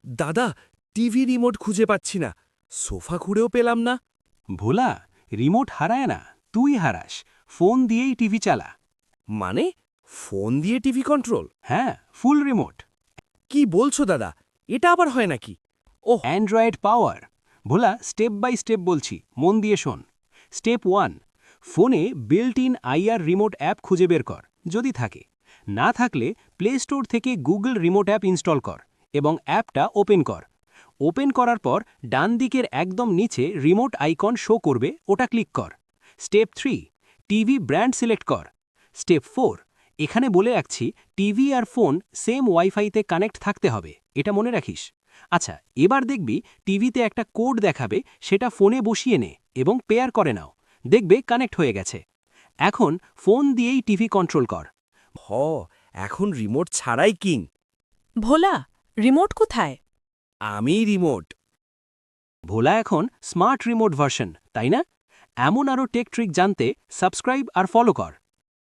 দাদা, TV remote খুঁজে পাচ্ছি না, সোফা ঘুরেও পেলাম না। ভোলা, রিমোট হারায় না, তুই হারাস। ফোন দিয়েই টিভি চালা। মানে ফোন দিয়ে টিভি কন্ট্রোল? হ্যাঁ, ফুল রিমোট। কি বলছো দাদা, এটা আবার হয় নাকি? ওহ, android power. Bhola, step by step বলছি, মন দিয়ে শোন। স্টেপ 1, ফোনে built in IR remote app খুঁজে বের কর, যদি থাকে। না থাকলে প্লে স্টোর থেকে গুগল রিমোট অ্যাপ ইনস্টল কর এবং অ্যাপটা ওপেন কর। ওপেন করার পর ডান দিকের একদম নিচে রিমোট আইকন শো করবে, ওটা ক্লিক কর। স্টেপ 3, টিভি ব্র্যান্ড সিলেক্ট কর। স্টেপ 4, এখানে বলে রাখছি টিভি আর ফোন সেম ওয়াইফাইতে কানেক্ট থাকতে হবে, এটা মনে রাখিস। আচ্ছা, এবার দেখবি টিভিতে একটা কোড দেখাবে, সেটা ফোনে বসিয়ে নে এবং পেয়ার করে নাও। দেখবে কানেক্ট হয়ে গেছে। এখন ফোন দিয়েই টিভি কন্ট্রোল কর। হ, এখন রিমোট ছাড়াই কিং। ভোলা, রিমোট কোথায়? আমি রিমোট। ভোলা এখন স্মার্ট রিমোট ভার্সন, তাই না? এমন আরও টেক ট্রিক জানতে সাবস্ক্রাইব আর ফলো কর।